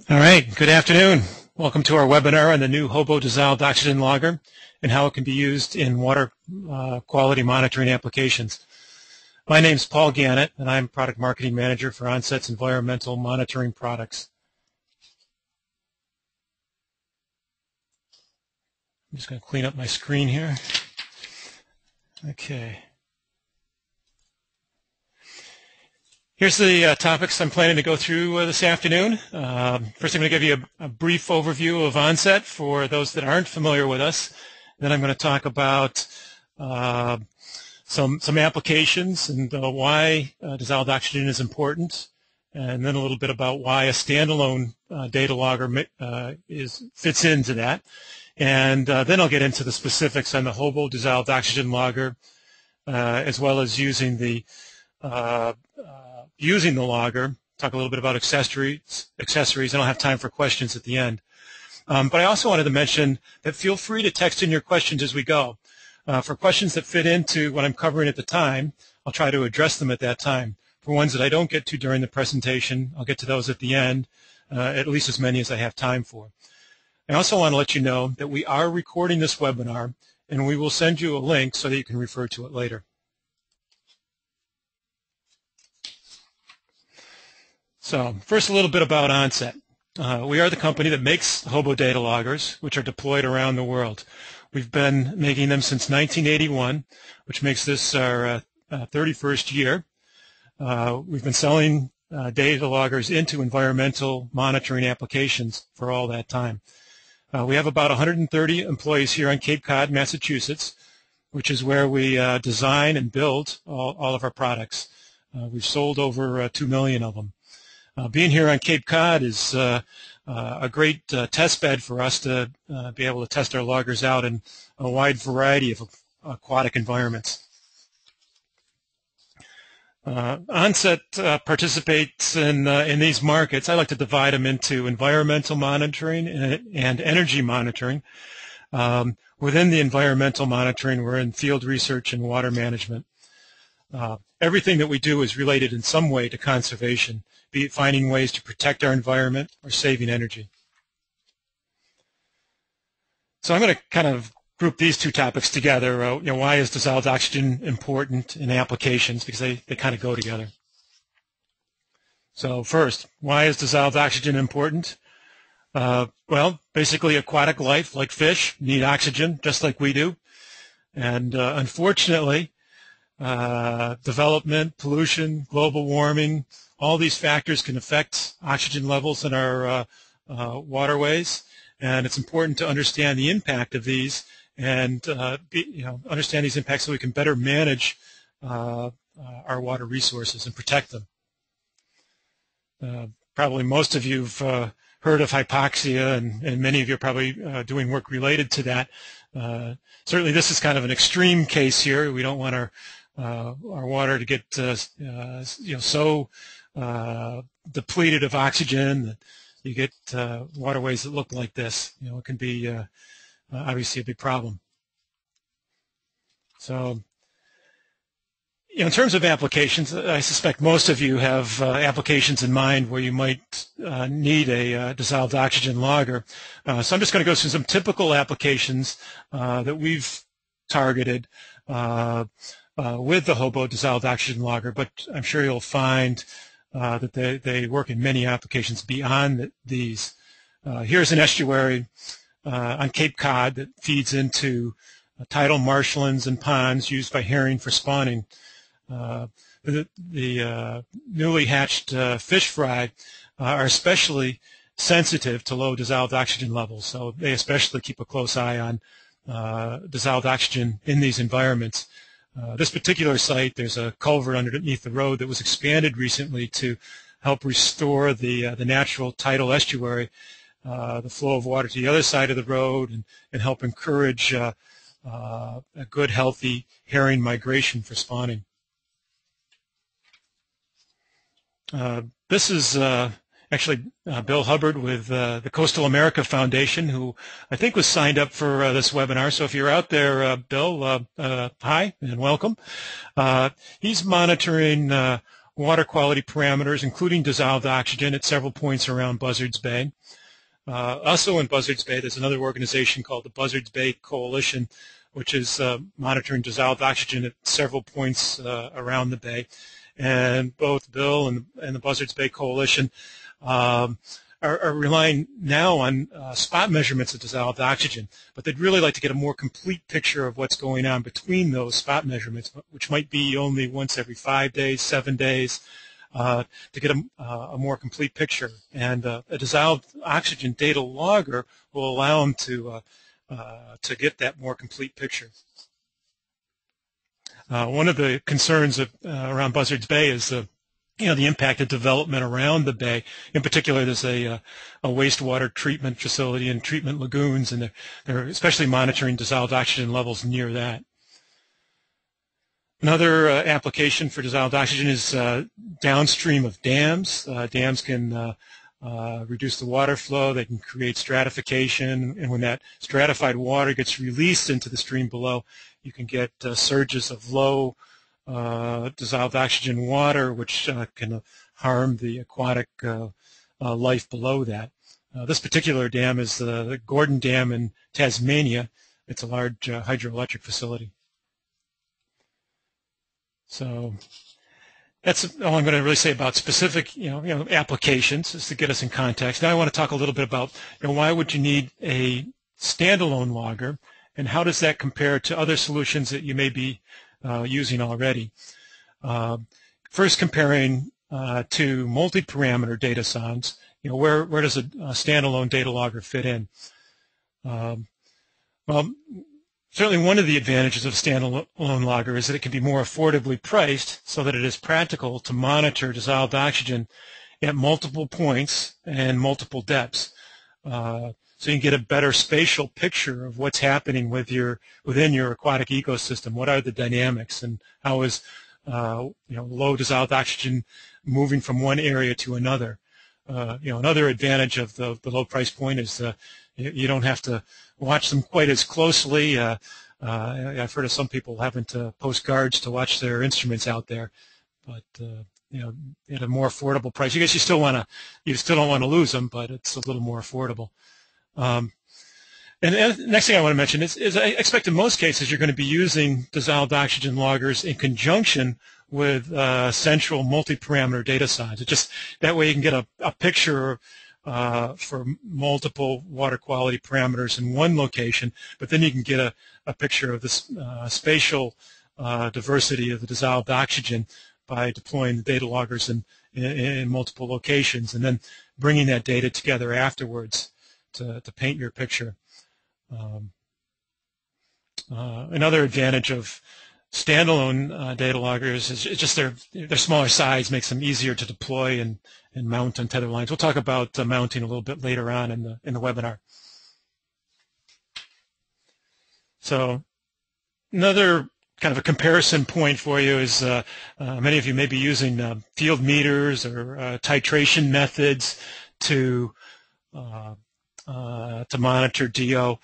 All right, good afternoon. Welcome to our webinar on the new HOBO dissolved oxygen logger and how it can be used in water quality monitoring applications. My name is Paul Gannett, and I'm Product Marketing Manager for Onset's Environmental Monitoring Products. I'm just going to clean up my screen here. Okay. Here's the topics I'm planning to go through this afternoon. First, I'm going to give you a brief overview of Onset for those that aren't familiar with us. Then I'm going to talk about some applications and why dissolved oxygen is important, and then a little bit about why a standalone data logger fits into that. And then I'll get into the specifics on the HOBO dissolved oxygen logger, as well as using the logger, talk a little bit about accessories, and I'll have time for questions at the end. But I also wanted to mention that feel free to text in your questions as we go. For questions that fit into what I'm covering at the time, I'll try to address them at that time. For ones that I don't get to during the presentation, I'll get to those at the end, at least as many as I have time for. I also want to let you know that we are recording this webinar, and we will send you a link so that you can refer to it later. So first, a little bit about Onset. We are the company that makes HOBO data loggers, which are deployed around the world. We've been making them since 1981, which makes this our 31st year. We've been selling data loggers into environmental monitoring applications for all that time. We have about 130 employees here on Cape Cod, Massachusetts, which is where we design and build all of our products. We've sold over 2 million of them. Being here on Cape Cod is a great test bed for us to be able to test our loggers out in a wide variety of aquatic environments. Onset participates in these markets. I like to divide them into environmental monitoring and energy monitoring. Within the environmental monitoring, we're in field research and water management. Everything that we do is related in some way to conservation, be it finding ways to protect our environment or saving energy. So I'm going to kind of group these two topics together. Why is dissolved oxygen important in applications? Because they kind of go together. So first, why is dissolved oxygen important? Well, basically aquatic life, like fish, need oxygen just like we do. And unfortunately, development, pollution, global warming, all these factors can affect oxygen levels in our waterways, and it's important to understand the impact of these and understand these impacts so we can better manage our water resources and protect them. Probably most of you have heard of hypoxia, and many of you are probably doing work related to that. Certainly this is kind of an extreme case here. We don't want our water to get so depleted of oxygen that you get waterways that look like this. It can be obviously a big problem. So, in terms of applications, I suspect most of you have applications in mind where you might need a dissolved oxygen logger. So I'm just going to go through some typical applications that we've targeted with the HOBO dissolved oxygen logger, but I'm sure you'll find that they work in many applications beyond these. Here's an estuary on Cape Cod that feeds into tidal marshlands and ponds used by herring for spawning. The newly hatched fish fry are especially sensitive to low dissolved oxygen levels, so they especially keep a close eye on dissolved oxygen in these environments. This particular site, there's a culvert underneath the road that was expanded recently to help restore the natural tidal estuary, the flow of water to the other side of the road, and help encourage a good, healthy herring migration for spawning. This is actually Bill Hubbard with the Coastal America Foundation, who I think was signed up for this webinar. So if you're out there, Bill, hi and welcome. He's monitoring water quality parameters, including dissolved oxygen, at several points around Buzzards Bay. Also in Buzzards Bay, there's another organization called the Buzzards Bay Coalition, which is monitoring dissolved oxygen at several points around the bay. And both Bill and the Buzzards Bay Coalition are relying now on spot measurements of dissolved oxygen, but they'd really like to get a more complete picture of what's going on between those spot measurements, which might be only once every 5 days, 7 days, to get a more complete picture. And a dissolved oxygen data logger will allow them to get that more complete picture. One of the concerns around Buzzards Bay is the impact of development around the bay. In particular, there's a wastewater treatment facility and treatment lagoons, and they're especially monitoring dissolved oxygen levels near that. Another application for dissolved oxygen is downstream of dams. Dams can reduce the water flow. They can create stratification, and when that stratified water gets released into the stream below, you can get surges of low dissolved oxygen water, which can harm the aquatic life below that. This particular dam is the Gordon Dam in Tasmania. It's a large hydroelectric facility. So that's all I'm going to really say about specific, applications, just to get us in context. Now I want to talk a little bit about, why would you need a standalone logger, and how does that compare to other solutions that you may be using already. First, comparing to multi-parameter data sounds, where does a standalone data logger fit in? Well, certainly one of the advantages of a standalone logger is that it can be more affordably priced so that it is practical to monitor dissolved oxygen at multiple points and multiple depths. So you can get a better spatial picture of what's happening within your aquatic ecosystem. What are the dynamics, and how is low dissolved oxygen moving from one area to another? Another advantage of the low price point is you don't have to watch them quite as closely. I've heard of some people having to post guards to watch their instruments out there, but at a more affordable price. I guess you still don't want to lose them, but it's a little more affordable. And the next thing I want to mention is I expect in most cases you're going to be using dissolved oxygen loggers in conjunction with central multi-parameter data signs. Just that way you can get a picture for multiple water quality parameters in one location, but then you can get a picture of the spatial diversity of the dissolved oxygen by deploying the data loggers in multiple locations, and then bringing that data together afterwards to paint your picture. Another advantage of standalone data loggers is just their smaller size makes them easier to deploy and mount on tether lines. We'll talk about mounting a little bit later on in the webinar. So another kind of a comparison point for you is many of you may be using field meters or titration methods to monitor DO.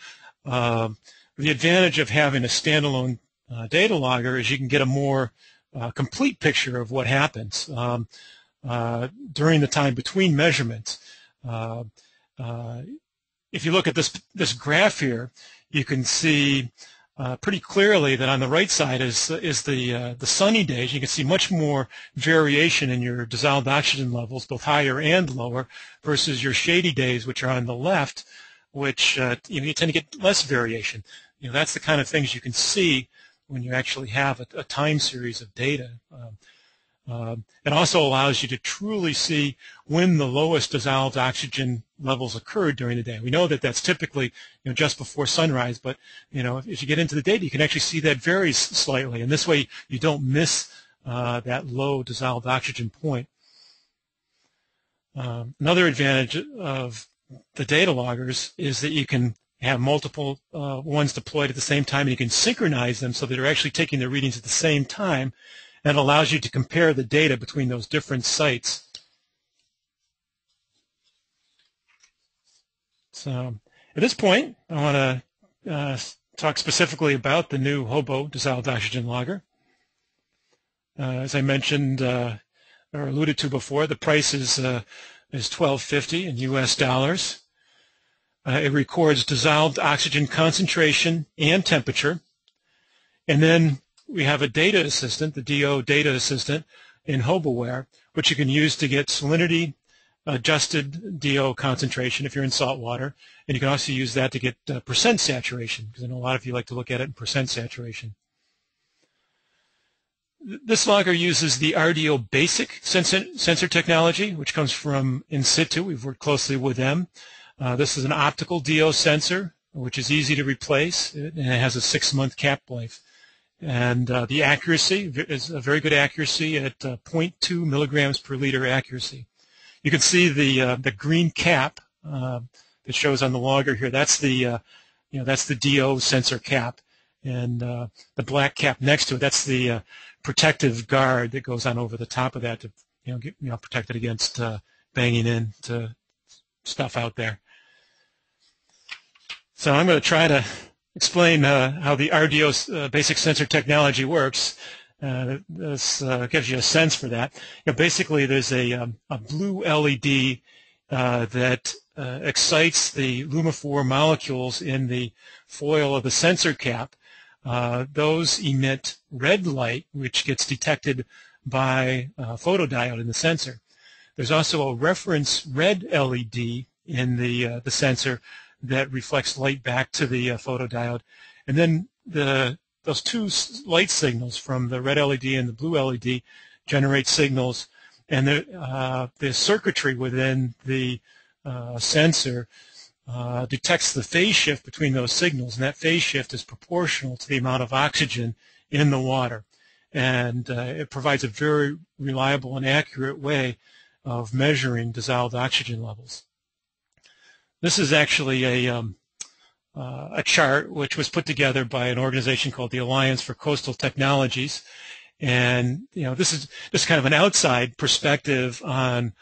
The advantage of having a standalone data logger is you can get a more complete picture of what happens during the time between measurements. If you look at this graph here, you can see pretty clearly that on the right side is the sunny days. You can see much more variation in your dissolved oxygen levels, both higher and lower, versus your shady days, which are on the left, which you tend to get less variation. That's the kind of things you can see when you actually have a time series of data. It also allows you to truly see when the lowest dissolved oxygen levels occurred during the day. We know that that's typically just before sunrise, but if you get into the data, you can actually see that varies slightly, and this way you don't miss that low dissolved oxygen point. Another advantage of the data loggers is that you can have multiple ones deployed at the same time, and you can synchronize them so that they're actually taking their readings at the same time, and allows you to compare the data between those different sites. So at this point, I want to talk specifically about the new HOBO dissolved oxygen logger. As I mentioned, alluded to before, the price is $12.50 in U.S. dollars. It records dissolved oxygen concentration and temperature. And then we have a data assistant, the DO data assistant in HOBOware, which you can use to get salinity adjusted DO concentration if you're in salt water. And you can also use that to get percent saturation, because I know a lot of you like to look at it in percent saturation. This logger uses the RDO basic sensor technology, which comes from In Situ. We've worked closely with them. This is an optical DO sensor, which is easy to replace, and it has a 6-month cap life. And the accuracy is a very good accuracy at 0.2 milligrams per liter accuracy. You can see the green cap that shows on the logger here. That's the that's the DO sensor cap, and the black cap next to it, that's the protective guard that goes on over the top of that to protect it against banging into stuff out there. So I'm going to try to explain how the RDO basic sensor technology works. This gives you a sense for that. Basically, there's a blue LED that excites the lumiphore molecules in the foil of the sensor cap. Those emit red light, which gets detected by a photodiode in the sensor. There's also a reference red LED in the sensor that reflects light back to the photodiode. And then those two light signals from the red LED and the blue LED generate signals, and the circuitry within the sensor detects the phase shift between those signals, and that phase shift is proportional to the amount of oxygen in the water. And it provides a very reliable and accurate way of measuring dissolved oxygen levels. This is actually a chart which was put together by an organization called the Alliance for Coastal Technologies. And this is just kind of an outside perspective on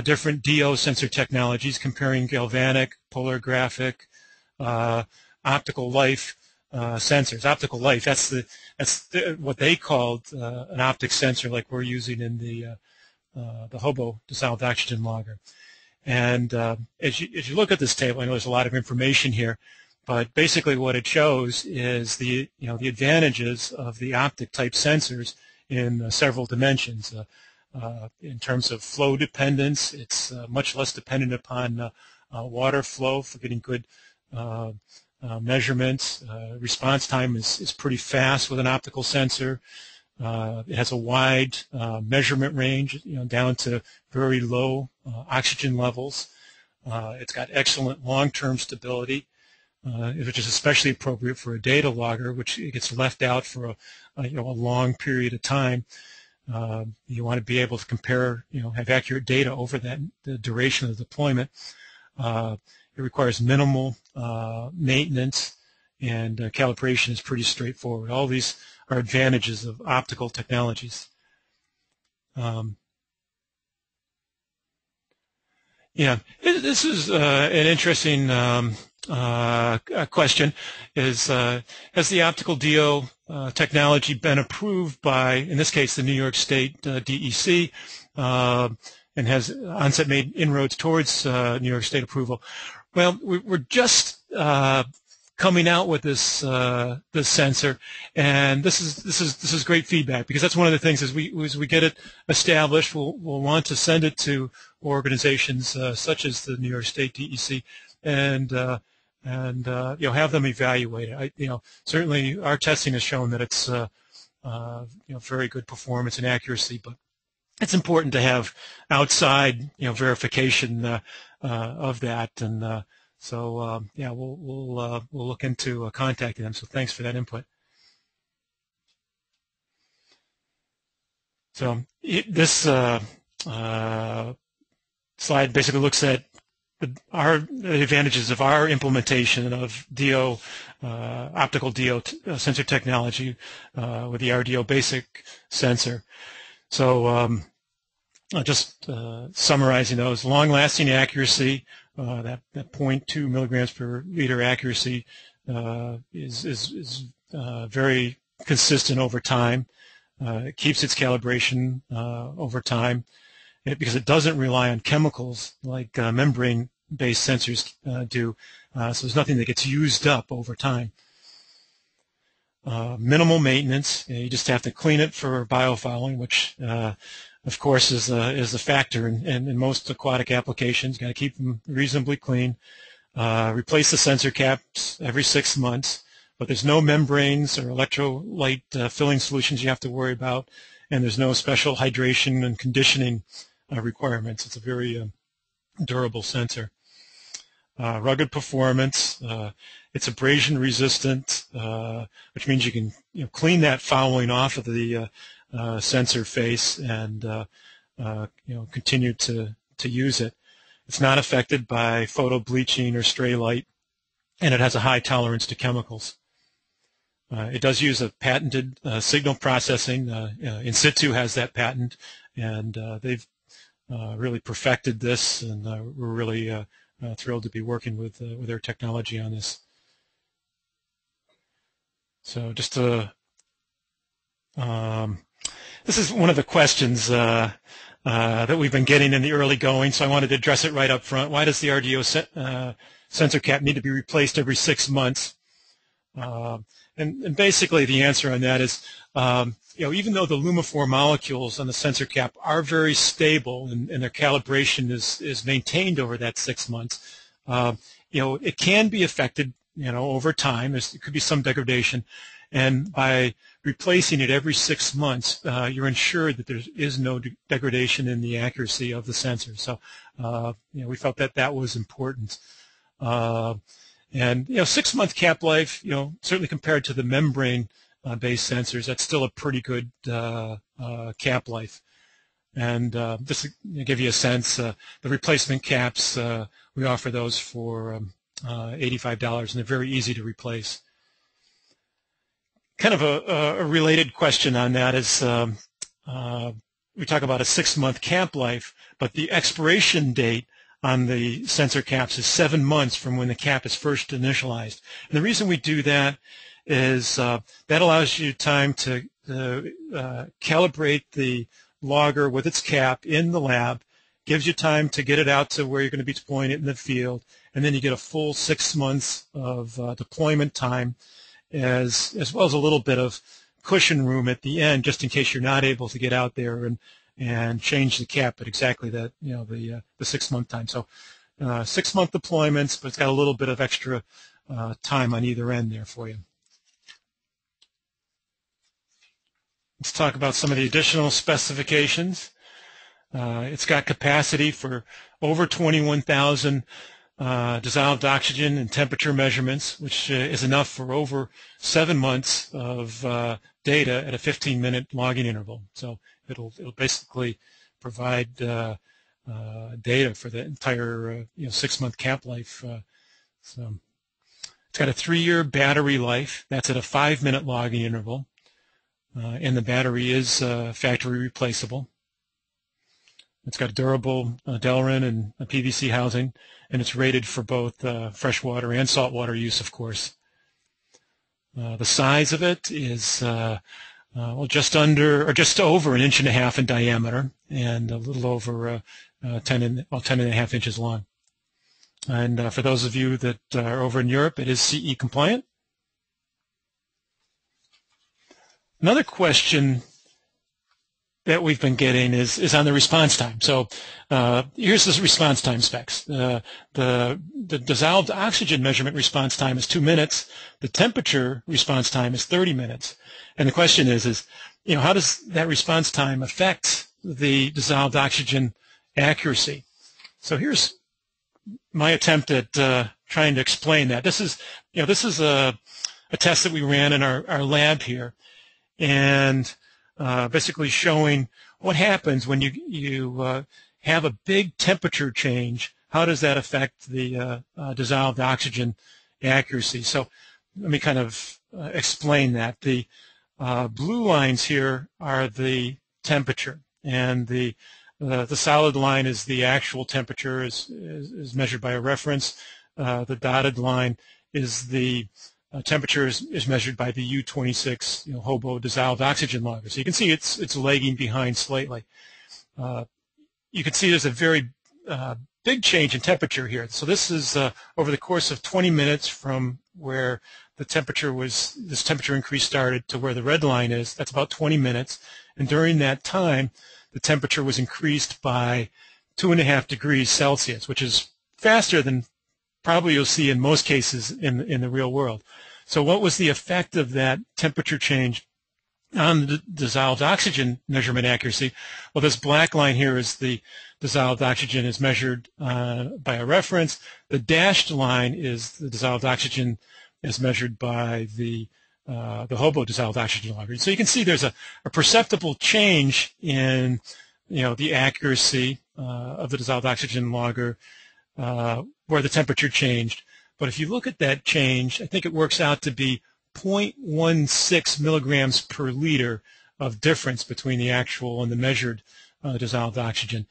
different DO sensor technologies, comparing galvanic, polarographic, optical life sensors. Optical life, that's what they called an optic sensor, like we're using in the HOBO dissolved oxygen logger. And as you look at this table, I know there's a lot of information here, but basically what it shows is the advantages of the optic type sensors in several dimensions. In terms of flow dependence, it's much less dependent upon water flow for getting good measurements. Response time is pretty fast with an optical sensor. It has a wide measurement range, down to very low oxygen levels. It's got excellent long-term stability, which is especially appropriate for a data logger, which gets left out for a long period of time. You want to be able to compare, have accurate data over the duration of the deployment. It requires minimal maintenance, and calibration is pretty straightforward. All these are advantages of optical technologies. This is an interesting question. Has the optical DO technology been approved by, in this case, the New York State DEC, and has Onset made inroads towards New York State approval? Well, we're just coming out with this this sensor, and this is great feedback, because that's one of the things as we get it established, we'll want to send it to organizations such as the New York State DEC, and have them evaluate it. Certainly our testing has shown that it's very good performance and accuracy, but it's important to have outside verification of that, and so we'll look into contacting them. So thanks for that input. So this slide basically looks at the advantages of our implementation of DO, optical DO sensor technology with the RDO basic sensor. So just summarizing those: long-lasting accuracy, that 0.2 milligrams per liter accuracy is very consistent over time. It keeps its calibration over time because it doesn't rely on chemicals like membrane-based sensors do. So there's nothing that gets used up over time. Minimal maintenance. You just have to clean it for biofouling, which of course is a factor in most aquatic applications. Got to keep them reasonably clean. Replace the sensor caps every 6 months, but there's no membranes or electrolyte filling solutions you have to worry about, and there's no special hydration and conditioning requirements. It's a very durable sensor. Rugged performance. It's abrasion resistant, which means you can clean that fouling off of the sensor face and continue to use it. It's not affected by photo bleaching or stray light, and it has a high tolerance to chemicals. It does use a patented signal processing. In situ has that patent, and they've really perfected this, and we're really thrilled to be working with their technology on this. So just to, this is one of the questions that we've been getting in the early going, so I wanted to address it right up front. Why does the RDO sensor cap need to be replaced every 6 months? And basically the answer on that is, even though the lumiphore molecules on the sensor cap are very stable and their calibration is maintained over that 6 months, it can be affected, over time. There could be some degradation, and by replacing it every 6 months, you're ensured that there is no degradation in the accuracy of the sensor. So, we felt that was important. And 6-month cap life, certainly compared to the membrane-based sensors, that's still a pretty good cap life. And just to give you a sense, the replacement caps, we offer those for $85, and they're very easy to replace. Kind of a related question on that is we talk about a 6-month cap life, but the expiration date on the sensor caps is 7 months from when the cap is first initialized. And the reason we do that is that allows you time to calibrate the logger with its cap in the lab, gives you time to get it out to where you're going to be deploying it in the field, and then you get a full 6 months of deployment time, as well as a little bit of cushion room at the end, just in case you're not able to get out there and change the cap at exactly that, the 6-month time. So 6-month deployments, but it's got a little bit of extra time on either end there for you. Let's talk about some of the additional specifications. It's got capacity for over 21,000 dissolved oxygen and temperature measurements, which is enough for over 7 months of data at a 15-minute logging interval. So it'll basically provide data for the entire 6-month cap life. So it's got a 3-year battery life. That's at a 5-minute logging interval, and the battery is factory replaceable. It's got durable Delrin and a PVC housing, and it's rated for both freshwater and saltwater use, of course. The size of it is just under or just over 1.5 inches in diameter, and a little over 10.5 inches long. And for those of you that are over in Europe, it is CE compliant. Another question that we've been getting is on the response time. So here's the response time specs. The dissolved oxygen measurement response time is 2 minutes. The temperature response time is 30 minutes. And the question is how does that response time affect the dissolved oxygen accuracy? So here's my attempt at trying to explain that. This is a test that we ran in our lab here, and basically showing what happens when you have a big temperature change. How does that affect the dissolved oxygen accuracy? So let me kind of explain that. The blue lines here are the temperature, and the solid line is the actual temperature is measured by a reference. The dotted line is the temperature is measured by the U26 HOBO dissolved oxygen logger. So you can see it's lagging behind slightly. You can see there's a very big change in temperature here. So this is over the course of 20 minutes from where the temperature this temperature increase started to where the red line is. That's about 20 minutes. And during that time, the temperature was increased by 2.5 degrees Celsius, which is faster than probably you'll see in most cases in the real world. So what was the effect of that temperature change on the dissolved oxygen measurement accuracy? Well, this black line here is the dissolved oxygen is measured by a reference. The dashed line is the dissolved oxygen as measured by the HOBO dissolved oxygen logger. So you can see there's a perceptible change in the accuracy of the dissolved oxygen logger where the temperature changed. But if you look at that change, I think it works out to be 0.16 milligrams per liter of difference between the actual and the measured dissolved oxygen.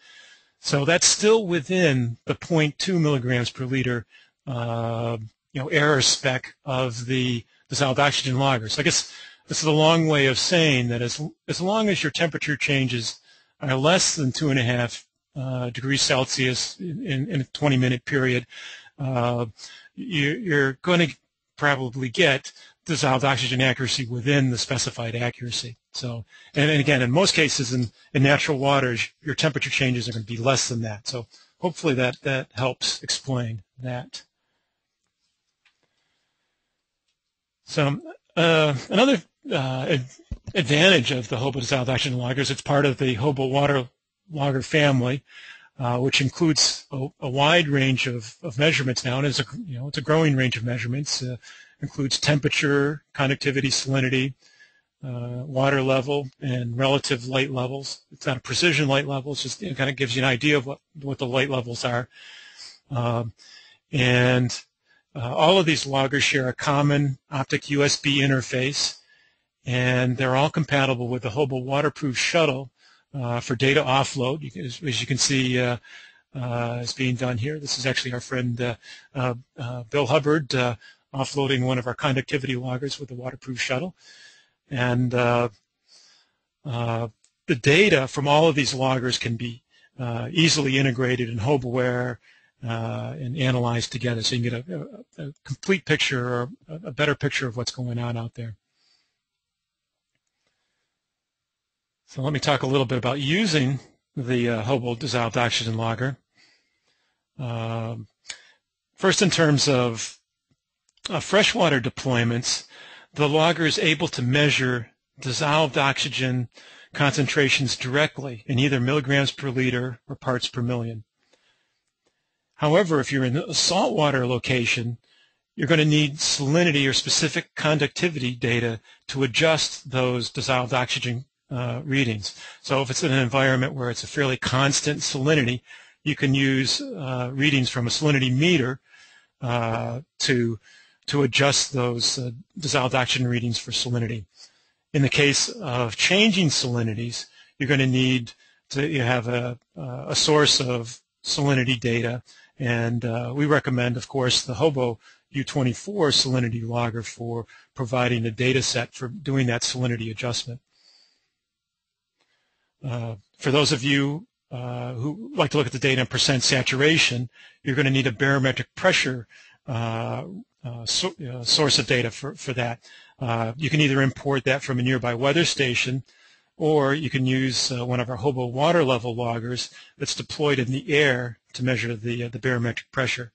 So that's still within the 0.2 milligrams per liter error spec of the dissolved oxygen logger. So I guess this is a long way of saying that as long as your temperature changes are less than 2.5 degrees Celsius in a 20-minute period, you're going to probably get dissolved oxygen accuracy within the specified accuracy. So, and again, in most cases in natural waters, your temperature changes are going to be less than that. So hopefully that helps explain that. So another advantage of the HOBO dissolved oxygen logger is it's part of the HOBO water logger family, which includes a wide range of measurements now, and it's a growing range of measurements. Includes temperature, conductivity, salinity, water level, and relative light levels. It's not a precision light level. It's just kind of gives you an idea of what the light levels are. All of these loggers share a common optic USB interface, and they're all compatible with the HOBO waterproof shuttle for data offload. As you can see, is being done here. This is actually our friend Bill Hubbard offloading one of our conductivity loggers with the waterproof shuttle. And the data from all of these loggers can be easily integrated in HOBOware and analyzed together, so you can get a complete picture or a better picture of what's going on out there. So let me talk a little bit about using the HOBO dissolved oxygen logger. First, in terms of freshwater deployments, the logger is able to measure dissolved oxygen concentrations directly in either milligrams per liter or parts per million. However, if you're in a saltwater location, you're going to need salinity or specific conductivity data to adjust those dissolved oxygen readings. So if it's in an environment where it's a fairly constant salinity, you can use readings from a salinity meter to adjust those dissolved oxygen readings for salinity. In the case of changing salinities, you're going to need to have a source of salinity data, and we recommend, of course, the HOBO U26 salinity logger for providing a data set for doing that salinity adjustment. For those of you who like to look at the data in percent saturation, you're going to need a barometric pressure source of data for that. You can either import that from a nearby weather station, or you can use one of our HOBO water level loggers that's deployed in the air to measure the barometric pressure.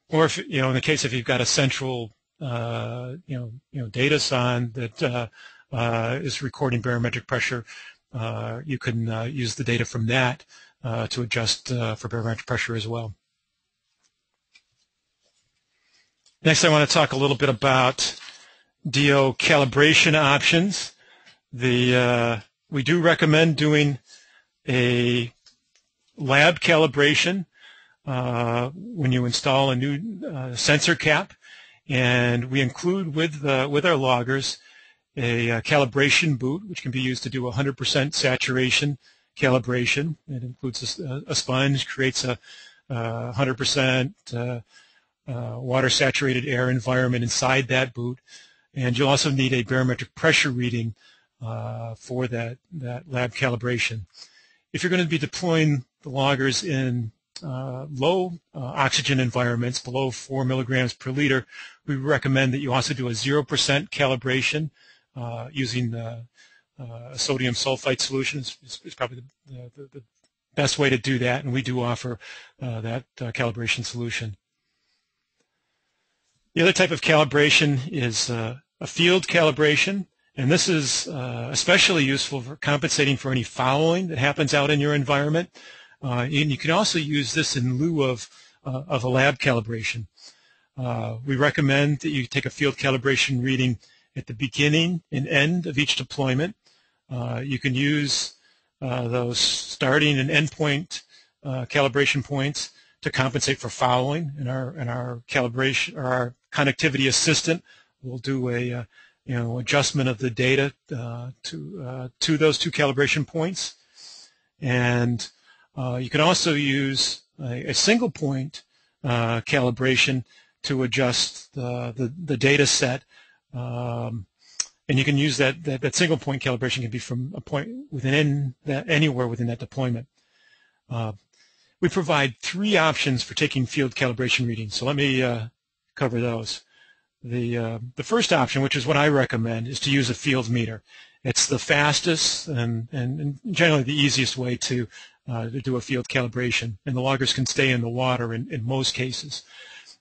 Or if in the case if you've got a central data sonde that is recording barometric pressure, you can use the data from that to adjust for barometric pressure as well. Next, I want to talk a little bit about DO calibration options. We do recommend doing a lab calibration when you install a new sensor cap, and we include with our loggers a calibration boot, which can be used to do 100% saturation calibration. It includes a sponge, creates a 100% water-saturated air environment inside that boot, and you'll also need a barometric pressure reading for that lab calibration. If you're going to be deploying the loggers in low oxygen environments, below 4 milligrams per liter, we recommend that you also do a 0% calibration using a sodium sulfite solution. It's probably the best way to do that, and we do offer that calibration solution. The other type of calibration is a field calibration, and this is especially useful for compensating for any fouling that happens out in your environment. And you can also use this in lieu of a lab calibration. We recommend that you take a field calibration reading at the beginning and end of each deployment. You can use those starting and end point calibration points to compensate for fouling, and our calibration, or our connectivity assistant will do a adjustment of the data to those two calibration points. And you can also use a single point calibration to adjust the data set, and you can use that single point calibration can be from a point anywhere within that deployment. We provide 3 options for taking field calibration readings, so let me cover those. The first option, which is what I recommend, is to use a field meter. It's the fastest and generally the easiest way to do a field calibration, and the loggers can stay in the water in most cases.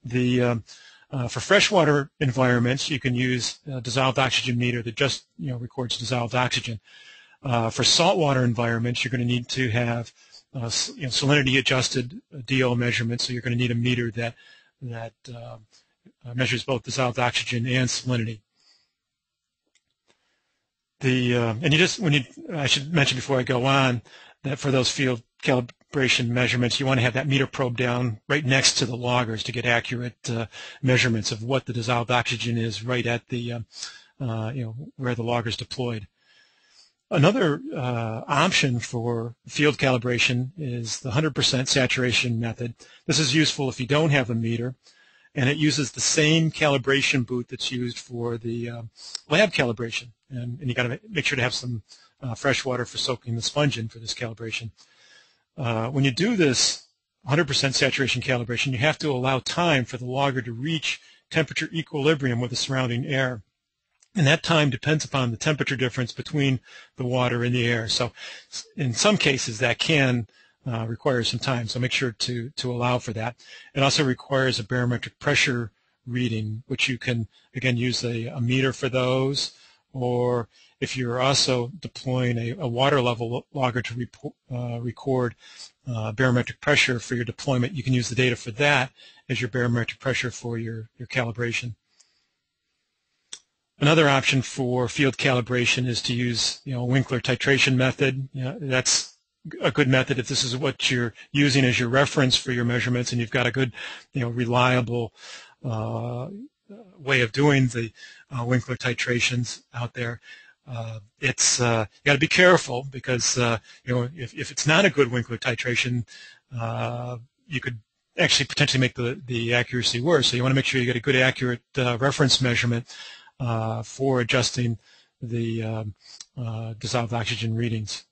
For freshwater environments, you can use a dissolved oxygen meter that just records dissolved oxygen. For saltwater environments, you're going to need to have salinity adjusted DO measurements, so you're going to need a meter that measures both dissolved oxygen and salinity. I should mention before I go on that for those field calibration measurements, you want to have that meter probe down right next to the loggers to get accurate measurements of what the dissolved oxygen is right at the where the logger's deployed. Another option for field calibration is the 100% saturation method. This is useful if you don't have a meter, and it uses the same calibration boot that's used for the lab calibration. And you got to make sure to have some fresh water for soaking the sponge in for this calibration. When you do this 100% saturation calibration, you have to allow time for the logger to reach temperature equilibrium with the surrounding air. And that time depends upon the temperature difference between the water and the air. So in some cases that can require some time, so make sure to allow for that. It also requires a barometric pressure reading, which you can, again, use a meter for those, or if you're also deploying a water level logger to record barometric pressure for your deployment, you can use the data for that as your barometric pressure for your calibration. Another option for field calibration is to use a Winkler titration method. That's a good method if this is what you're using as your reference for your measurements, and you've got a good, reliable way of doing the Winkler titrations out there. You got to be careful because if it's not a good Winkler titration, you could actually potentially make the accuracy worse. So you want to make sure you get a good accurate reference measurement for adjusting the dissolved oxygen readings.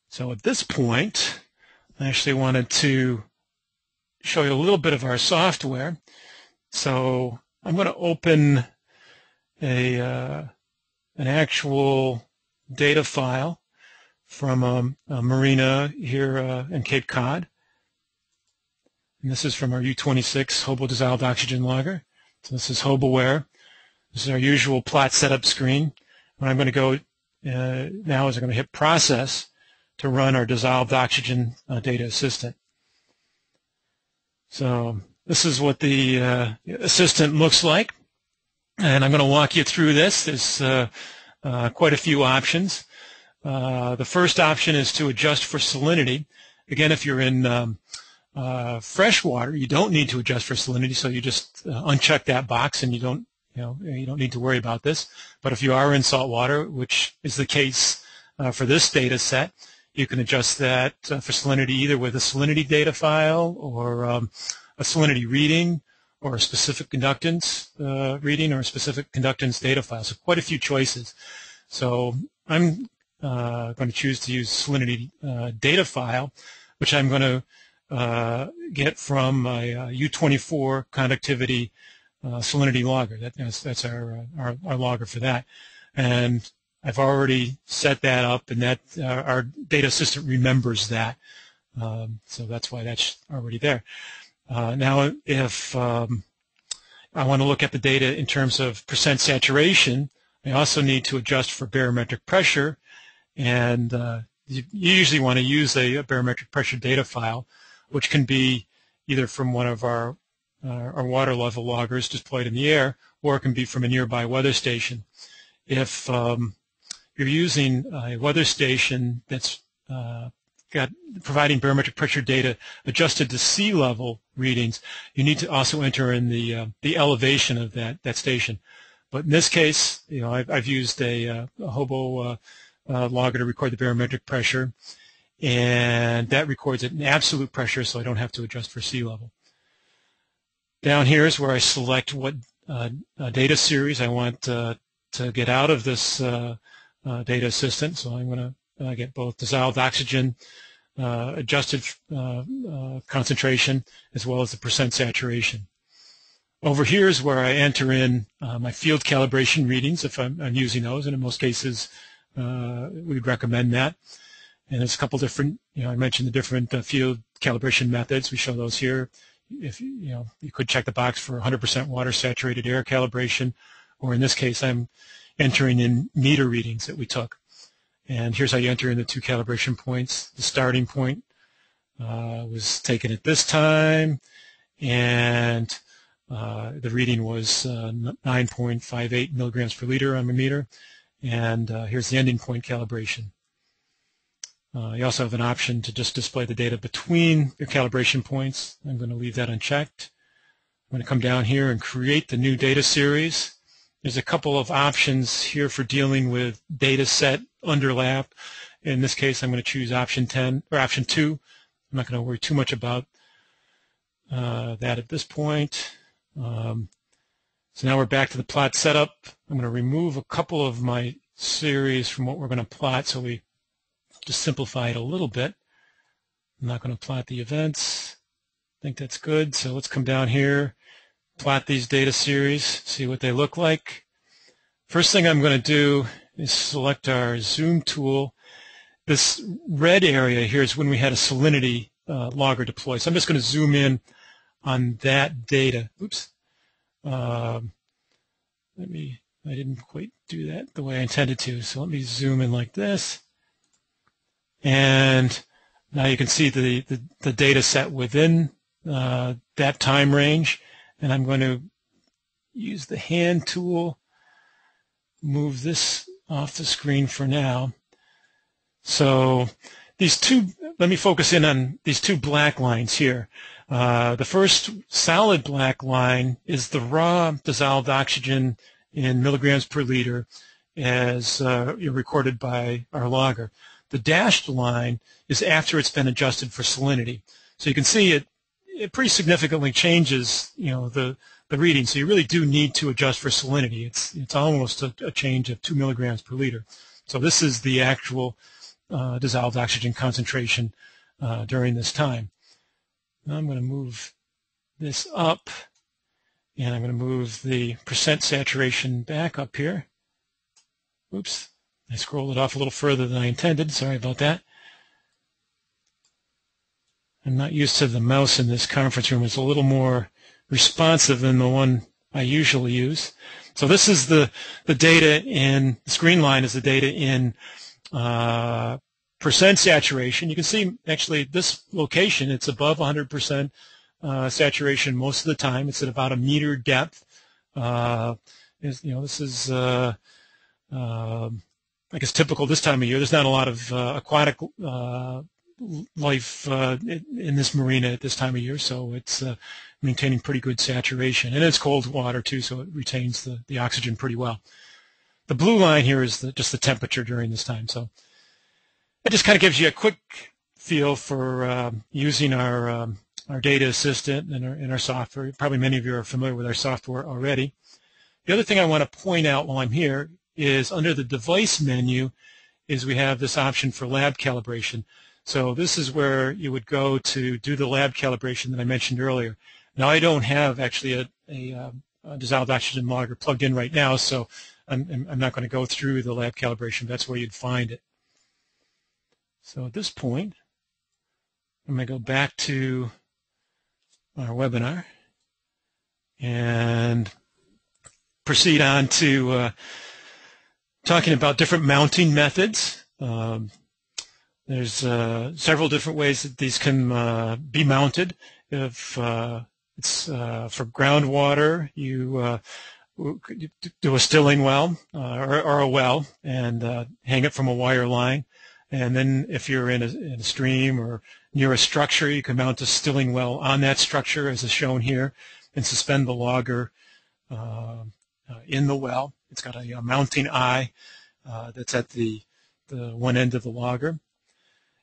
So at this point, I actually wanted to show you a little bit of our software. So I'm going to open an actual data file from a marina here in Cape Cod. And this is from our U26 HOBO dissolved oxygen logger. So this is HOBOware. This is our usual plot setup screen. What I'm going to go now is I'm going to hit Process to run our dissolved oxygen data assistant. So this is what the assistant looks like, and I'm going to walk you through this. There's quite a few options. The first option is to adjust for salinity. Again, if you're in fresh water, you don't need to adjust for salinity, so you just uncheck that box, and you don't need to worry about this. But if you are in salt water, which is the case for this data set, You can adjust that for salinity either with a salinity data file or a salinity reading or a specific conductance reading or a specific conductance data file. So quite a few choices. So I'm going to choose to use salinity data file, which I'm going to get from my U24 conductivity salinity logger. That's our logger for that. And I've already set that up, and that our data assistant remembers that. So that's why that's already there. Now, if I want to look at the data in terms of percent saturation, I also need to adjust for barometric pressure. And you usually want to use a barometric pressure data file, which can be either from one of our water level loggers deployed in the air, or it can be from a nearby weather station. If you're using a weather station that's providing barometric pressure data adjusted to sea level readings, you need to also enter in the elevation of that station. But in this case, I've used a HOBO logger to record the barometric pressure, and that records it in absolute pressure, so I don't have to adjust for sea level. Down here is where I select what data series I want to get out of this data assistant. So I'm going to get both dissolved oxygen, adjusted concentration, as well as the percent saturation. Over here is where I enter in my field calibration readings if I'm using those, and in most cases we'd recommend that. And there's a couple different, I mentioned the different field calibration methods. We show those here. If you could check the box for 100% water saturated air calibration, or in this case I'm entering in meter readings that we took. And here's how you enter in the two calibration points. The starting point was taken at this time, and the reading was 9.58 milligrams per liter on my meter, and here's the ending point calibration. You also have an option to just display the data between your calibration points. I'm going to leave that unchecked. I'm going to come down here and create the new data series. There's a couple of options here for dealing with data set underlap. In this case, I'm going to choose option 10 or option 2. I'm not going to worry too much about that at this point. So now we're back to the plot setup. I'm going to remove a couple of my series from what we're going to plot, so we just simplify it a little bit. I'm not going to plot the events. I think that's good. So let's come down here, plot these data series, see what they look like. First thing I'm going to do is select our zoom tool. This red area here is when we had a salinity logger deployed. So I'm just going to zoom in on that data. Oops. I didn't quite do that the way I intended to. So let me zoom in like this. And now you can see the data set within that time range. And I'm going to use the hand tool, move this off the screen for now. So let me focus in on these two black lines here. The first solid black line is the raw dissolved oxygen in milligrams per liter as recorded by our logger. The dashed line is after it's been adjusted for salinity. So you can see it pretty significantly changes, the reading. So you really do need to adjust for salinity. It's almost a change of 2 milligrams per liter. So this is the actual dissolved oxygen concentration during this time. Now I'm going to move this up, and I'm going to move the percent saturation back up here. Oops. I scrolled it off a little further than I intended. Sorry about that. I'm not used to the mouse in this conference room. It's a little more responsive than the one I usually use. So this is the data in, this green line is the data in percent saturation. You can see actually this location, it's above 100% saturation most of the time. It's at about a meter depth. This is I guess typical this time of year. There's not a lot of aquatic life in this marina at this time of year, so it's maintaining pretty good saturation. And it's cold water too, so it retains the oxygen pretty well. The blue line here is just the temperature during this time. So It just kind of gives you a quick feel for using our data assistant in our software. Probably many of you are familiar with our software already. The other thing I want to point out while I'm here is under the device menu is we have this option for lab calibration. So this is where you would go to do the lab calibration that I mentioned earlier. Now I don't have actually a dissolved oxygen logger plugged in right now, so I'm not going to go through the lab calibration. That's where you'd find it. So at this point, I'm going to go back to our webinar and proceed on to talking about different mounting methods. There's several different ways that these can be mounted. If it's for groundwater, you do a stilling well or a well and hang it from a wire line. And then if you're in a stream or near a structure, you can mount a stilling well on that structure as is shown here and suspend the logger in the well. It's got a mounting eye that's at the one end of the logger.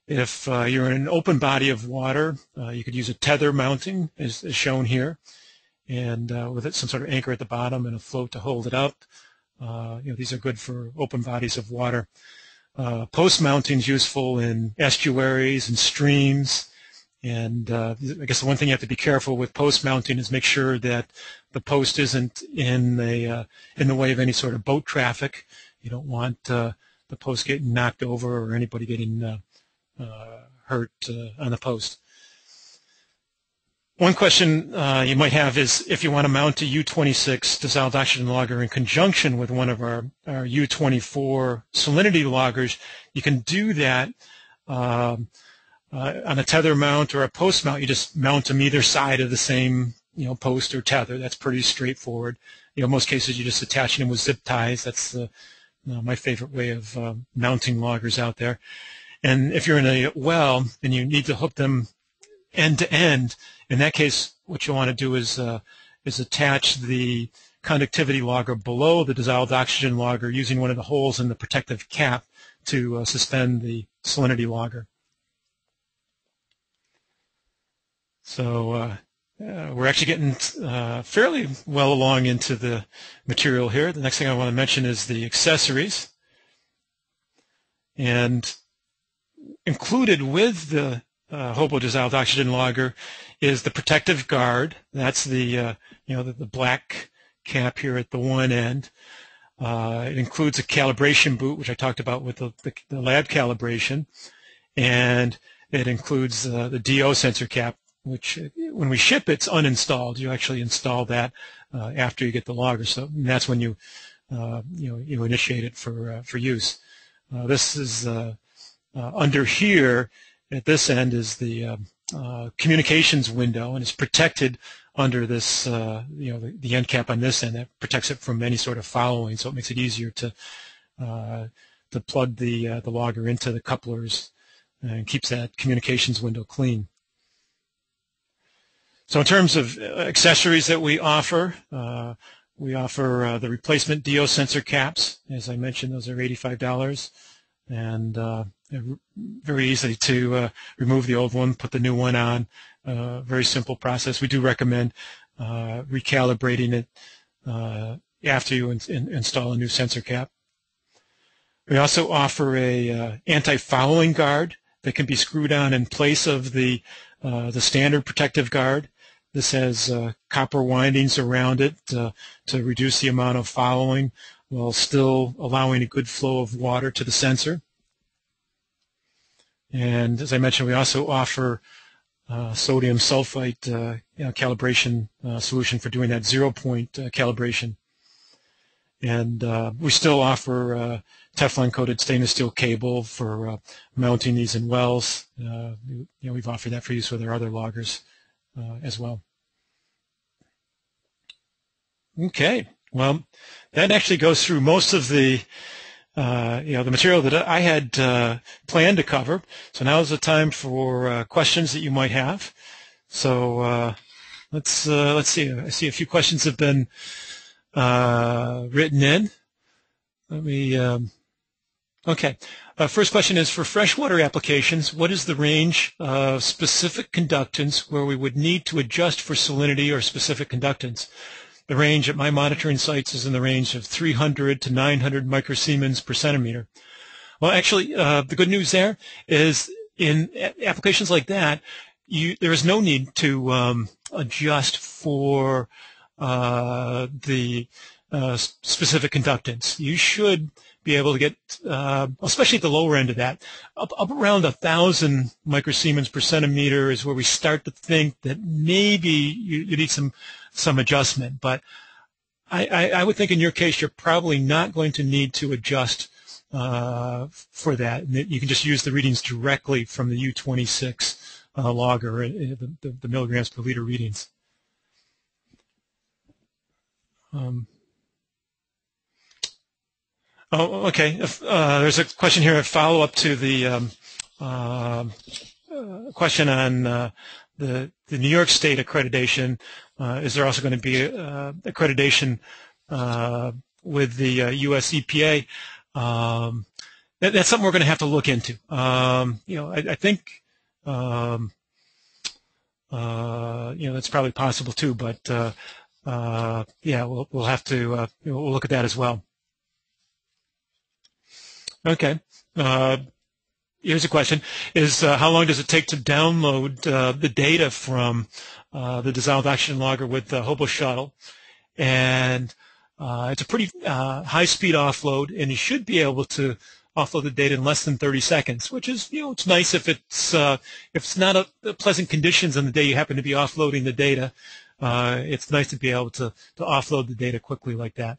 If you're in an open body of water, you could use a tether mounting as shown here, and with some sort of anchor at the bottom and a float to hold it up. These are good for open bodies of water. Post mounting is useful in estuaries and streams, and I guess the one thing you have to be careful with post mounting is make sure that the post isn't in the way of any sort of boat traffic. You don't want the post getting knocked over or anybody getting hurt on the post. One question you might have is if you want to mount a U26 dissolved oxygen logger in conjunction with one of our U24 salinity loggers, you can do that on a tether mount or a post mount. You just mount them either side of the same post or tether. That's pretty straightforward. In most cases you just attach them with zip ties. That's my favorite way of mounting loggers out there. And if you're in a well and you need to hook them end to end, in that case, what you want to do is attach the conductivity logger below the dissolved oxygen logger using one of the holes in the protective cap to suspend the salinity logger. So we're actually getting fairly well along into the material here. The next thing I want to mention is the accessories. And included with the HOBO dissolved oxygen logger is the protective guard. That's the the black cap here at the one end. It includes a calibration boot, which I talked about with the lab calibration, and it includes the DO sensor cap, which when we ship it's uninstalled. You actually install that after you get the logger, so that's when you initiate it for use. This is under here at this end is the communications window, and it's protected under this, the end cap on this end that protects it from any sort of fouling, so it makes it easier to plug the logger into the couplers and keeps that communications window clean. So in terms of accessories that we offer the replacement DO sensor caps. As I mentioned, those are $85. And very easy to remove the old one, put the new one on. Very simple process. We do recommend recalibrating it after you install a new sensor cap. We also offer a anti-fouling guard that can be screwed on in place of the standard protective guard. This has copper windings around it to reduce the amount of fouling while still allowing a good flow of water to the sensor. And as I mentioned, we also offer sodium sulfite calibration solution for doing that 0-point calibration. And we still offer Teflon-coated stainless steel cable for mounting these in wells. We've offered that for use with our other loggers as well. Okay, well, that actually goes through most of the the material that I had planned to cover. So now is the time for questions that you might have. So let's see. I see a few questions have been written in. Let me. Okay. First question is, for freshwater applications, what is the range of specific conductance where we would need to adjust for salinity or specific conductance? The range at my monitoring sites is in the range of 300 to 900 microsiemens per centimeter. Well, actually, the good news there is in applications like that, there is no need to adjust for the specific conductance. You should be able to get, especially at the lower end of that, up around 1,000 microsiemens per centimeter is where we start to think that maybe you need some adjustment. But I would think in your case you're probably not going to need to adjust for that. And you can just use the readings directly from the U26 logger, the milligrams per liter readings. Okay. There's a question here, a follow-up to the question on the New York State accreditation. Is there also going to be accreditation with the U.S. EPA? That's something we're going to have to look into. I think that's probably possible too. But yeah, we'll have to we'll look at that as well. Okay. Here's a question: is how long does it take to download the data from the dissolved oxygen logger with the HOBO shuttle? And it's a pretty high-speed offload, and you should be able to offload the data in less than 30 seconds, which is, it's nice if it's not a pleasant conditions on the day you happen to be offloading the data. It's nice to be able to offload the data quickly like that.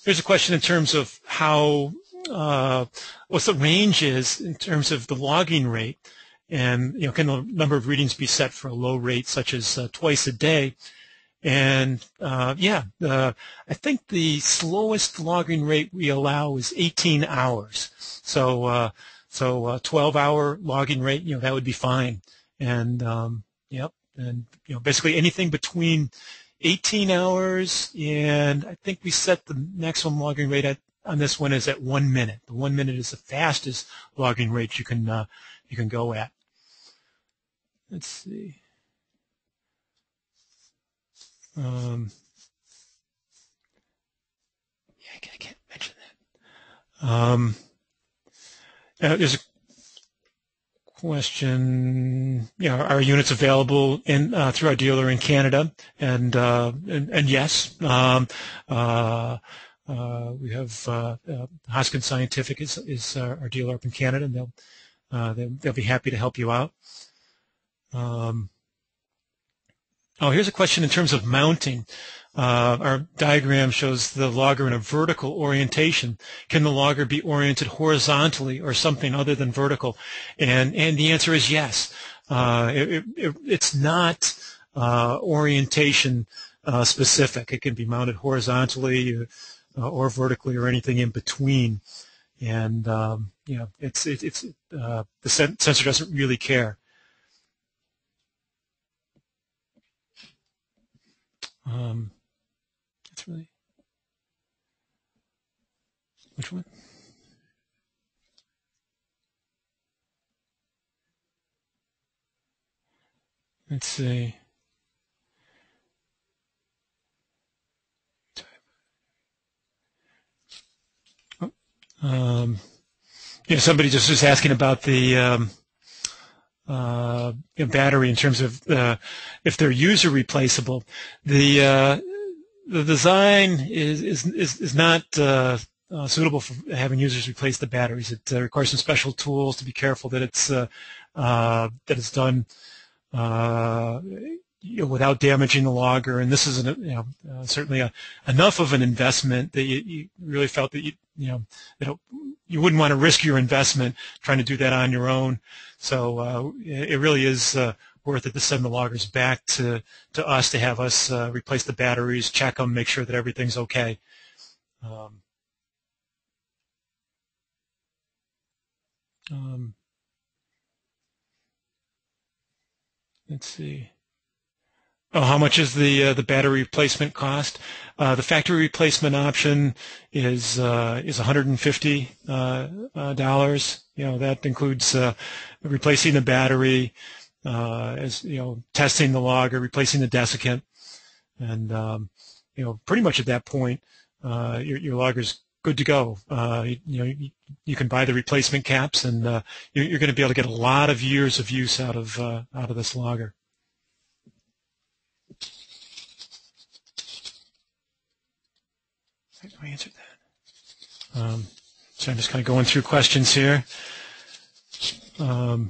There's a question in terms of how what the range is in terms of the logging rate, and can the number of readings be set for a low rate such as twice a day? And I think the slowest logging rate we allow is 18 hours. So a 12-hour logging rate, that would be fine. And and basically anything between 18 hours, and I think we set the maximum logging rate on this one is at 1 minute. The 1 minute is the fastest logging rate you can go at. Let's see. Yeah, I can't mention that. There's a question. Are units available through our dealer in Canada? And yes, we have Hoskins Scientific is our dealer up in Canada, and they'll be happy to help you out. Here's a question in terms of mounting. Our diagram shows the logger in a vertical orientation. Can the logger be oriented horizontally or something other than vertical? And the answer is yes. It's not orientation specific. It can be mounted horizontally or vertically or anything in between. And the sensor doesn't really care. It's really, which one? Let's see. Somebody just was asking about the battery in terms of if they're user replaceable. The design is not suitable for having users replace the batteries. It requires some special tools to be careful that it's done without damaging the logger. And this is certainly enough of an investment that you really felt that you wouldn't want to risk your investment trying to do that on your own. So it really is worth it to send the loggers back to us to have us replace the batteries, check them, make sure that everything's okay. Let's see. Oh, how much is the battery replacement cost? The factory replacement option is $150. That includes replacing the battery, testing the logger, replacing the desiccant, and pretty much at that point, your logger's good to go. You can buy the replacement caps, and you're going to be able to get a lot of years of use out of this logger. I answered that. So I'm just kind of going through questions here. One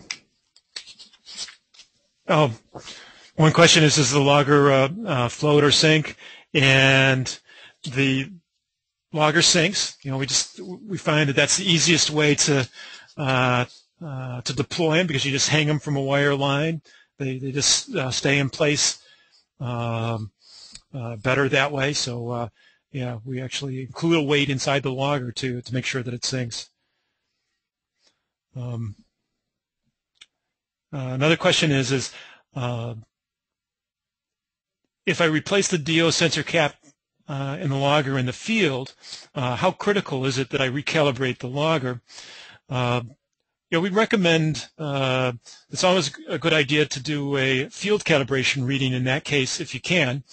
question is, does the logger float or sink? And the logger sinks. We find that that's the easiest way to deploy them, because you just hang them from a wire line. They just stay in place better that way. So yeah, we actually include a weight inside the logger to make sure that it sinks. Another question is if I replace the DO sensor cap in the logger in the field, how critical is it that I recalibrate the logger? We recommend it's always a good idea to do a field calibration reading in that case if you can.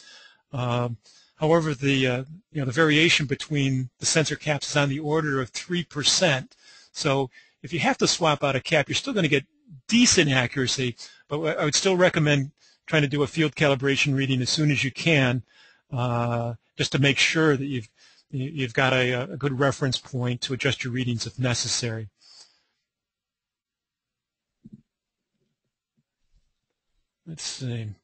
However, the variation between the sensor caps is on the order of 3%. So if you have to swap out a cap, you're still going to get decent accuracy, but I would still recommend trying to do a field calibration reading as soon as you can, just to make sure that you've got a good reference point to adjust your readings if necessary. Let's see.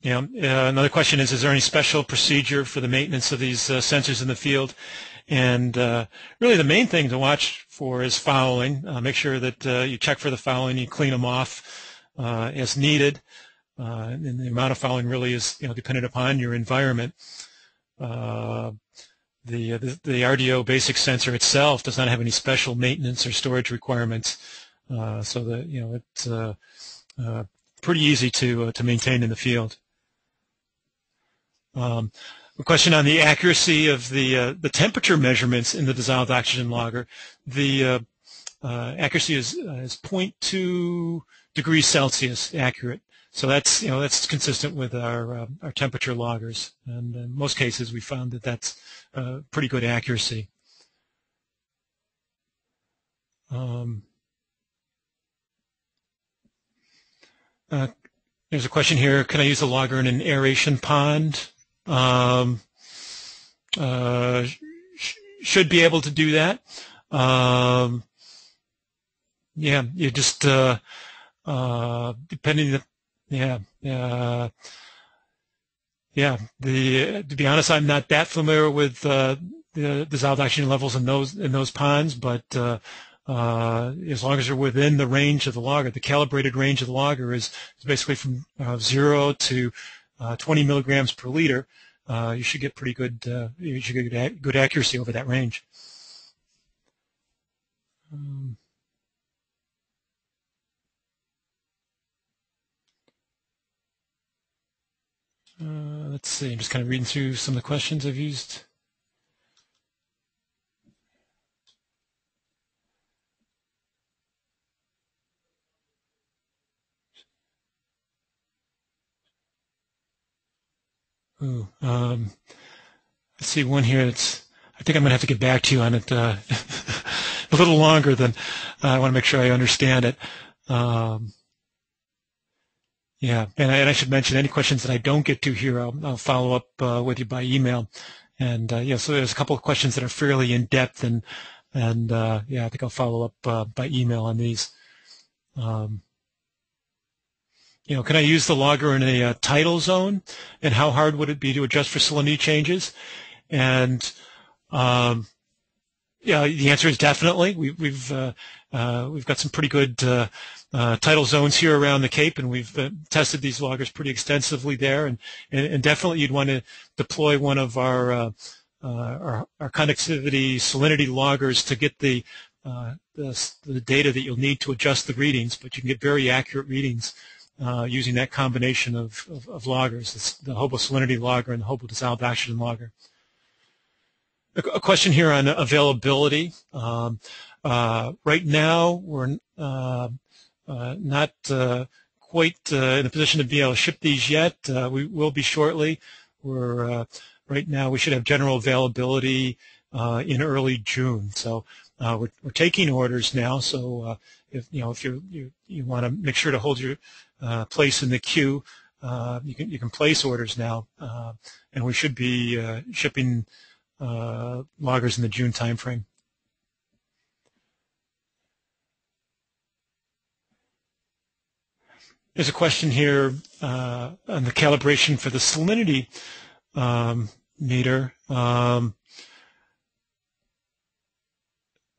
Another question is there any special procedure for the maintenance of these sensors in the field? And really the main thing to watch for is fouling. Make sure that you check for the fouling, you clean them off as needed. And the amount of fouling really is dependent upon your environment. The RDO basic sensor itself does not have any special maintenance or storage requirements, so that it's pretty easy to maintain in the field. A question on the accuracy of the temperature measurements in the dissolved oxygen logger. The accuracy is 0.2 degrees Celsius accurate. So that's consistent with our temperature loggers, and in most cases we found that that's pretty good accuracy. There's a question here: can I use a logger in an aeration pond? Should be able to do that. Yeah, you just depending. To be honest, I'm not that familiar with the dissolved oxygen levels in those ponds, but as long as they're within the range of the logger, the calibrated range of the logger is basically from 0 to 20 milligrams per liter. You should get pretty good. You should get good accuracy over that range. Let's see. I'm just kind of reading through some of the questions I've used. Let's see one here. I think I'm going to have to get back to you on it a little longer than I want to make sure I understand it. Yeah, and I should mention any questions that I don't get to here, I'll follow up with you by email. And so there's a couple of questions that are fairly in depth, and I think I'll follow up by email on these. Can I use the logger in a tidal zone, and how hard would it be to adjust for salinity changes? And the answer is definitely. We've got some pretty good tidal zones here around the Cape, and we've tested these loggers pretty extensively there, and definitely you'd want to deploy one of our conductivity salinity loggers to get the data that you'll need to adjust the readings, but you can get very accurate readings using that combination of loggers, the HOBO salinity logger and the HOBO dissolved oxygen logger. A question here on availability. Right now, we're not quite in a position to be able to ship these yet. We will be shortly. Right now we should have general availability in early June. So we're taking orders now. So if you want to make sure to hold your place in the queue, you can place orders now, and we should be shipping loggers in the June timeframe. There's a question here on the calibration for the salinity meter.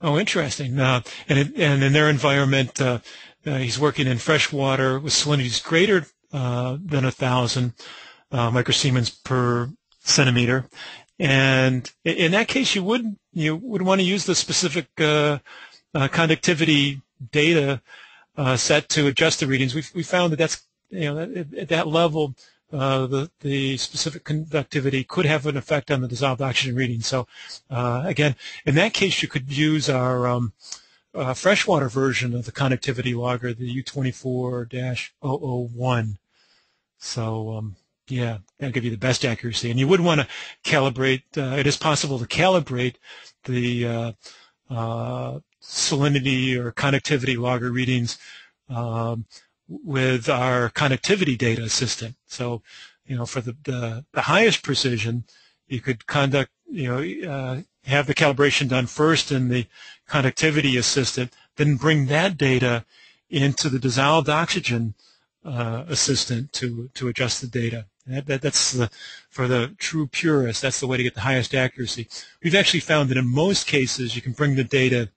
Interesting. And in their environment, he's working in fresh water with salinities greater than 1,000 microsiemens per centimeter. And in that case, you would want to use the specific conductivity data set to adjust the readings. We found that at that level, the specific conductivity could have an effect on the dissolved oxygen reading. So again, in that case, you could use our freshwater version of the conductivity logger, the U24-001. So yeah, that'll give you the best accuracy. And you would want to calibrate. It is possible to calibrate the salinity or conductivity logger readings with our conductivity data assistant. So, for the highest precision, you could have the calibration done first in the conductivity assistant, then bring that data into the dissolved oxygen assistant to adjust the data. That's for the true purist. That's the way to get the highest accuracy. We've actually found that in most cases, you can bring the data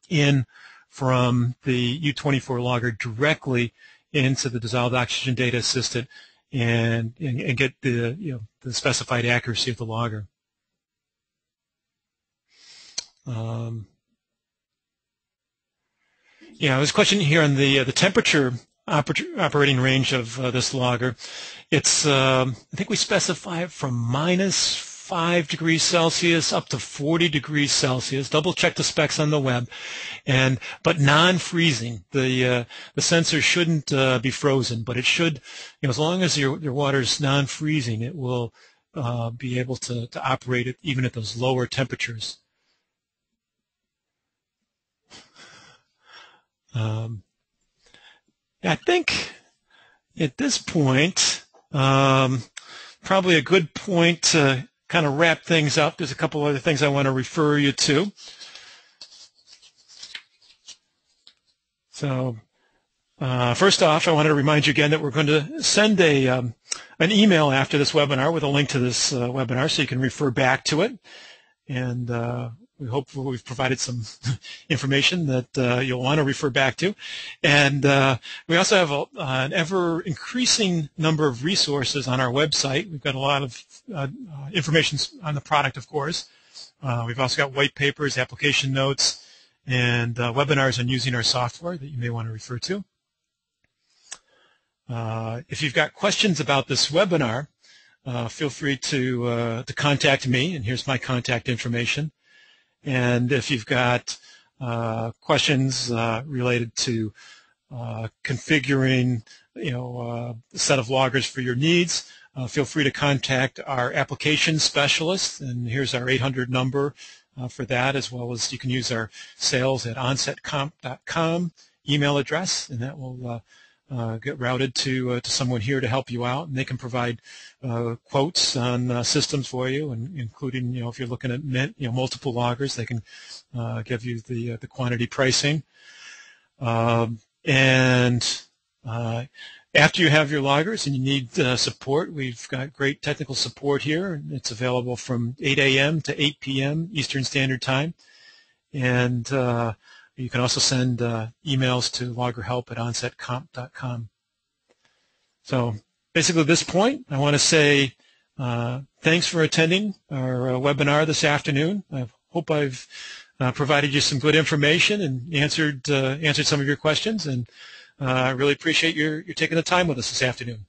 in from the U24 logger directly into the dissolved oxygen data assistant and get the specified accuracy of the logger. There's a question here on the temperature operating range of this logger. It's I think we specify it from -5 degrees Celsius up to 40 degrees Celsius. Double check the specs on the web, but non-freezing. The sensor shouldn't be frozen, but it should, as long as your water is non-freezing, it will be able to operate it even at those lower temperatures. I think at this point, probably a good point to kind of wrap things up. There's a couple other things I want to refer you to. So first off, I wanted to remind you again that we're going to send an email after this webinar with a link to this webinar so you can refer back to it. And we hope we've provided some information that you'll want to refer back to. And we also have an ever-increasing number of resources on our website. We've got a lot of information on the product, of course. We've also got white papers, application notes, and webinars on using our software that you may want to refer to. If you've got questions about this webinar, feel free to contact me, and here's my contact information. And if you've got questions related to configuring, a set of loggers for your needs, feel free to contact our application specialist. And here's our 800 number for that, as well as you can use our sales@onsetcomp.com email address, and that will get routed to someone here to help you out, and they can provide quotes on systems for you, and including, if you're looking at multiple loggers, they can give you the quantity pricing. And after you have your loggers and you need support, we've got great technical support here. It's available from 8 a.m. to 8 p.m. Eastern Standard Time, and you can also send emails to loggerhelp@onsetcomp.com. So basically at this point, I want to say thanks for attending our webinar this afternoon. I hope I've provided you some good information and answered some of your questions. And I really appreciate your taking the time with us this afternoon.